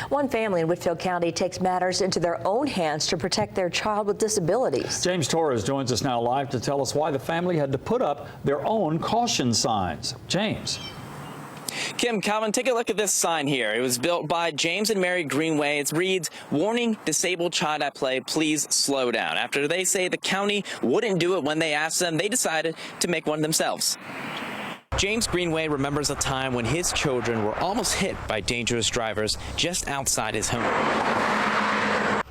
One family in Whitfield County takes matters into their own hands to protect their child with disabilities. James Torres joins us now live to tell us why the family had to put up their own caution signs. James. Kim, Calvin, take a look at this sign here. It was built by James and Mary Greenway. It reads, "Warning, disabled child at play, please slow down." After they say the county wouldn't do it when they asked them, they decided to make one themselves. James Greenway remembers a time when his children were almost hit by dangerous drivers just outside his home,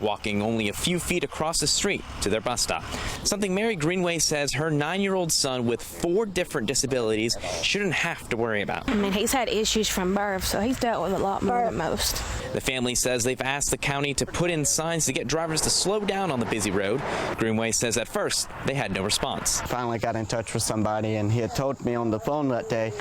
walking only a few feet across the street to their bus stop. Something Mary Greenway says her 9-year-old son with 4 different disabilities shouldn't have to worry about. I mean, he's had issues from birth, so he's dealt with a lot more than most. The family says they've asked the county to put in signs to get drivers to slow down on the busy road. Greenway says at first they had no response. Finally got in touch with somebody, and he had told me on the phone that day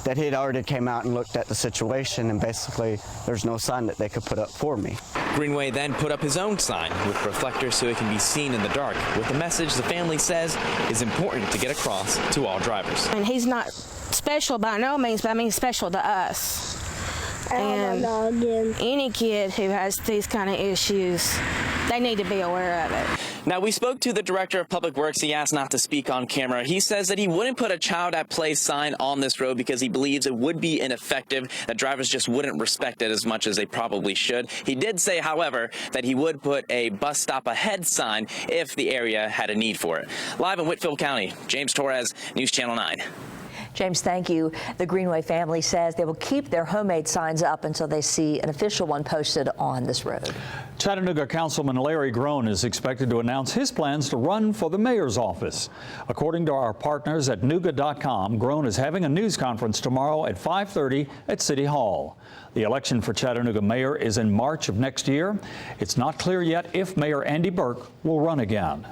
that he had already came out and looked at the situation, and basically there's no sign that they could put up for me. Greenway then put up his own sign with reflectors so it can be seen in the dark, with a message the family says is important to get across to all drivers. And he's not special by no means, but I mean special to us. And any kid who has these kind of issues, they need to be aware of it. Now, we spoke to the director of Public Works. He asked not to speak on camera. He says that he wouldn't put a child at play sign on this road because he believes it would be ineffective, that drivers just wouldn't respect it as much as they probably should. He did say, however, that he would put a bus stop ahead sign if the area had a need for it. Live in Whitfield County, James Torres, News Channel 9. James, thank you. The Greenway family says they will keep their homemade signs up until they see an official one posted on this road. Chattanooga Councilman Larry Groen is expected to announce his plans to run for the mayor's office. According to our partners at Nuga.com, Groen is having a news conference tomorrow at 5:30 at City Hall. The election for Chattanooga mayor is in March of next year. It's not clear yet if Mayor Andy Burke will run again.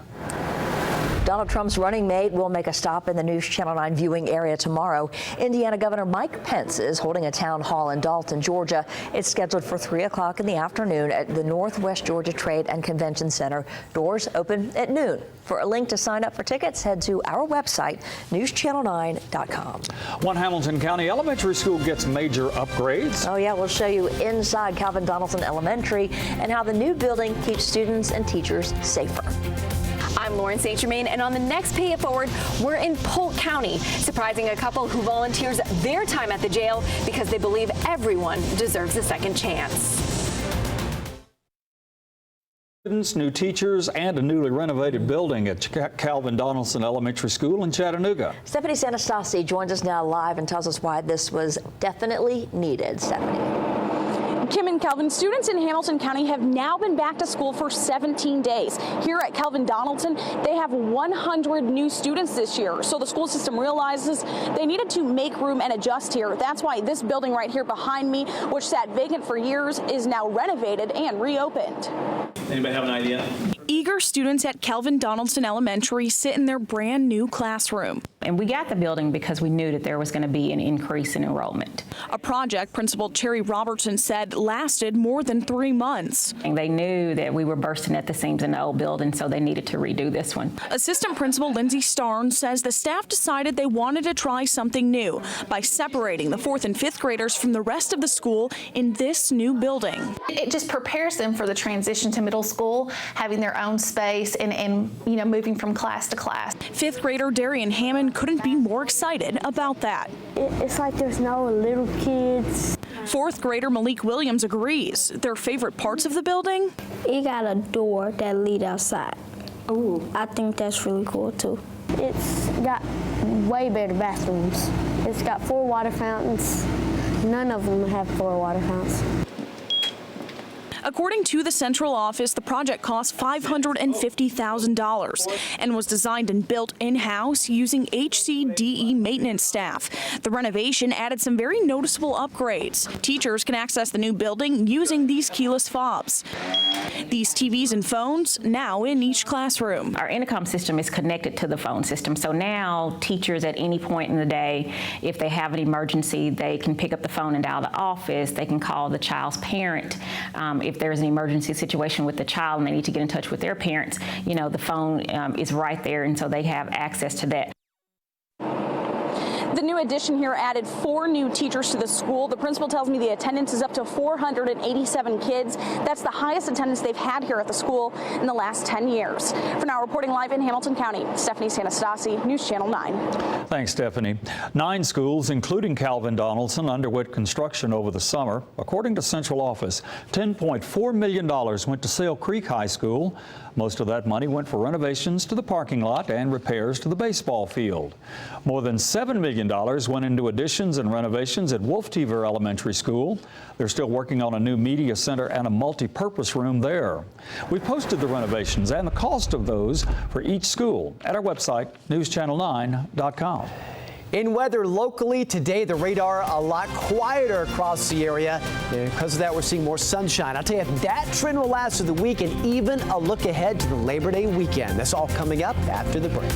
Donald Trump's running mate will make a stop in the News Channel 9 viewing area tomorrow. Indiana Governor Mike Pence is holding a town hall in Dalton, Georgia. It's scheduled for 3 o'clock in the afternoon at the Northwest Georgia Trade and Convention Center. Doors open at noon. For a link to sign up for tickets, head to our website, newschannel9.com. One Hamilton County elementary school gets major upgrades. Oh, yeah, we'll show you inside Calvin Donaldson Elementary and how the new building keeps students and teachers safer. I'm Lauren St. Germain, and on the next Pay It Forward, we're in Polk County, surprising a couple who volunteers their time at the jail because they believe everyone deserves a second chance. Students, new teachers, and a newly renovated building at Calvin Donaldson Elementary School in Chattanooga. Stephanie Sanastasi joins us now live and tells us why this was definitely needed. Stephanie. Kim and Calvin, students in Hamilton County have now been back to school for 17 days. Here at Calvin Donaldson, they have 100 new students this year. So the school system realizes they needed to make room and adjust here. That's why this building right here behind me, which sat vacant for years, is now renovated and reopened. Anybody have an idea? Eager students at Calvin Donaldson Elementary sit in their brand new classroom. And we got the building because we knew that there was going to be an increase in enrollment. A project Principal Cherry Robertson said lasted more than 3 months. And they knew that we were bursting at the seams in the old building, so they needed to redo this one. Assistant Principal Lindsay Starn says the staff decided they wanted to try something new by separating the 4th and 5th graders from the rest of the school in this new building. It just prepares them for the transition to middle school, having their own space and you know, moving from class to class. 5th grader Darian Hammond couldn't be more excited about that. It's like there's no little kids. 4th grader Malik Williams agrees. Their favorite parts of the building? It got a door that lead outside. Ooh. I think that's really cool too. It's got way better bathrooms. It's got 4 water fountains. None of them have 4 water fountains. According to the central office, the project cost $550,000 and was designed and built in-house using HCDE maintenance staff. The renovation added some very noticeable upgrades. Teachers can access the new building using these keyless fobs. These TVs and phones now in each classroom. Our intercom system is connected to the phone system, so now teachers at any point in the day, if they have an emergency, they can pick up the phone and dial the office. They can call the child's parent. If there's an emergency situation with the child and they need to get in touch with their parents, you know, the phone is right there, and so they have access to that. The new addition here added 4 new teachers to the school. The principal tells me the attendance is up to 487 kids. That's the highest attendance they've had here at the school in the last 10 years. For now, reporting live in Hamilton County, Stephanie Sanastasi, News Channel 9. Thanks, Stephanie. 9 schools, including Calvin Donaldson, underwent construction over the summer. According to Central Office, $10.4 million went to Sale Creek High School. Most of that money went for renovations to the parking lot and repairs to the baseball field. More than $7 million went into additions and renovations at Wolf-Tever Elementary School. They're still working on a new media center and a multi-purpose room there. We posted the renovations and the cost of those for each school at our website, newschannel9.com. In weather locally today, the radar a lot quieter across the area. And because of that, we're seeing more sunshine. I'll tell you, if that trend will last through the week and even a look ahead to the Labor Day weekend. That's all coming up after the break.